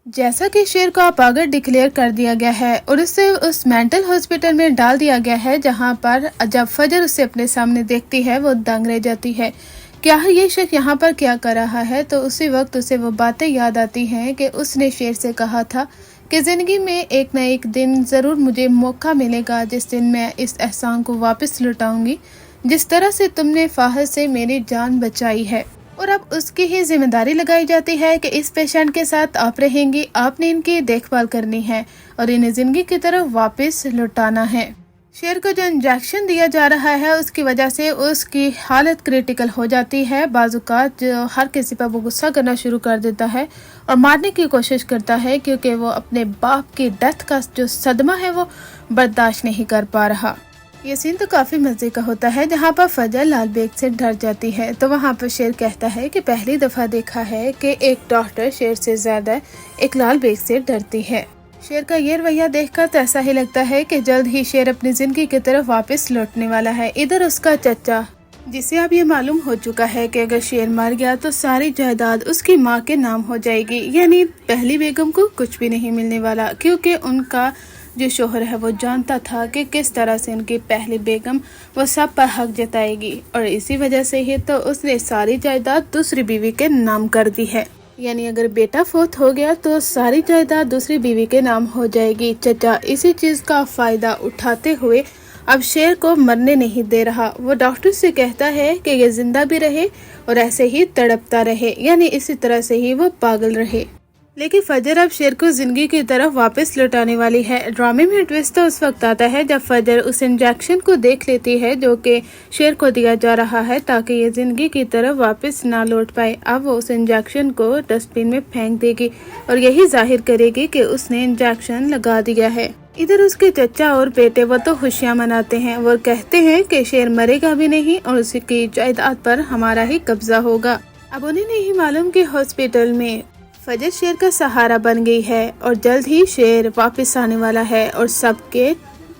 جیسا کہ شیر کو پاگل ڈکلیئر کر دیا گیا ہے اور اسے اس مینٹل ہاسپٹل میں ڈال دیا گیا ہے، جہاں پر جب فجر اسے اپنے سامنے دیکھتی ہے وہ دنگ رہ جاتی ہے۔ کیا یہ شخص یہاں پر کیا کر رہا ہے؟ تو اسی وقت اسے وہ باتیں یاد آتی ہیں کہ اس نے شیر سے کہا تھا کہ زندگی میں ایک نہ ایک دن ضرور مجھے موقع ملے گا جس دن میں اس احسان کو واپس لوٹاؤں گی جس طرح سے تم نے فاحش سے میری جان بچائی ہے۔ اور اب اس کی ہی ذمہ داری لگائی جاتی ہے کہ اس پیشنٹ کے ساتھ آپ رہیں گی، آپ نے ان کی دیکھ بھال کرنی ہے اور انہیں زندگی کی طرف واپس لوٹانا ہے۔ شیر کو جو انجیکشن دیا جا رہا ہے اس کی وجہ سے اس کی حالت کریٹیکل ہو جاتی ہے۔ بعض اوقات جو ہر کسی پر وہ غصہ کرنا شروع کر دیتا ہے اور مارنے کی کوشش کرتا ہے، کیونکہ وہ اپنے باپ کی ڈیتھ کا جو صدمہ ہے وہ برداشت نہیں کر پا رہا۔ یہ سین تو کافی مزے کا ہوتا ہے، جہاں پر فجر لال بیگ سے ڈر جاتی ہے تو وہاں پر شیر کہتا ہے کہ پہلی دفعہ دیکھا ہے کہ ایک ڈاکٹر شیر سے زیادہ ایک لال بیگ سے ڈرتی ہے۔ شیر کا یہ رویہ دیکھ کر تو ایسا ہی لگتا ہے کہ جلد ہی شیر اپنی زندگی کی طرف واپس لوٹنے والا ہے۔ ادھر اس کا چچا، جسے اب یہ معلوم ہو چکا ہے کہ اگر شیر مر گیا تو ساری جائیداد اس کی ماں کے نام ہو جائے گی، یعنی پہلی بیگم کو کچھ بھی نہیں ملنے والا، کیونکہ ان کا جو شوہر ہے وہ جانتا تھا کہ کس طرح سے ان کی پہلی بیگم وہ سب پر حق جتائے گی، اور اسی وجہ سے ہی تو اس نے ساری جائیداد دوسری بیوی کے نام کر دی ہے۔ یعنی اگر بیٹا فوت ہو گیا تو ساری جائیداد دوسری بیوی کے نام ہو جائے گی۔ چچا اسی چیز کا فائدہ اٹھاتے ہوئے اب شیر کو مرنے نہیں دے رہا۔ وہ ڈاکٹر سے کہتا ہے کہ یہ زندہ بھی رہے اور ایسے ہی تڑپتا رہے، یعنی اسی طرح سے ہی وہ پاگل رہے۔ لیکن فجر اب شیر کو زندگی کی طرف واپس لوٹانے والی ہے۔ ڈرامے میں ٹویسٹ تو اس وقت آتا ہے جب فجر اس انجیکشن کو دیکھ لیتی ہے جو کہ شیر کو دیا جا رہا ہے تاکہ یہ زندگی کی طرف واپس نہ لوٹ پائے۔ اب وہ اس انجیکشن کو ڈسٹ بن میں پھینک دے گی اور یہی ظاہر کرے گی کہ اس نے انجیکشن لگا دیا ہے۔ ادھر اس کے چچا اور بیٹے وہ تو خوشیاں مناتے ہیں، وہ کہتے ہیں کہ شیر مرے گا بھی نہیں اور اس کی جائیداد پر ہمارا ہی قبضہ ہوگا۔ اب انہیں نہیں معلوم کہ ہاسپٹل میں فجر شیر کا سہارا بن گئی ہے اور جلد ہی شیر واپس آنے والا ہے اور سب کے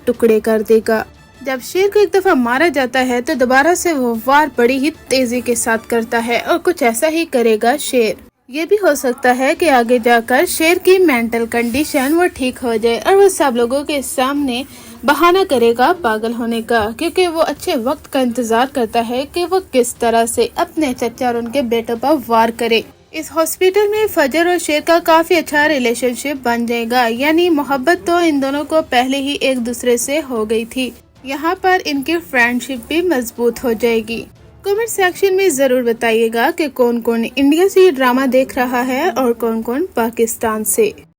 ٹکڑے کر دے گا۔ جب شیر کو ایک دفعہ مارا جاتا ہے تو دوبارہ سے وہ وار بڑی ہی تیزی کے ساتھ کرتا ہے اور کچھ ایسا ہی کرے گا شیر۔ یہ بھی ہو سکتا ہے کہ آگے جا کر شیر کی مینٹل کنڈیشن وہ ٹھیک ہو جائے اور وہ سب لوگوں کے سامنے بہانہ کرے گا پاگل ہونے کا، کیونکہ وہ اچھے وقت کا انتظار کرتا ہے کہ وہ کس طرح سے اپنے چچا اور ان کے بیٹوں پر وار کرے۔ اس ہاسپٹل میں فجر اور شیر کا کافی اچھا ریلیشن شپ بن جائے گا، یعنی محبت تو ان دونوں کو پہلے ہی ایک دوسرے سے ہو گئی تھی، یہاں پر ان کی فرینڈ شپ بھی مضبوط ہو جائے گی۔ کمنٹ سیکشن میں ضرور بتائیے گا کہ کون کون انڈیا سے یہ ڈرامہ دیکھ رہا ہے اور کون کون پاکستان سے۔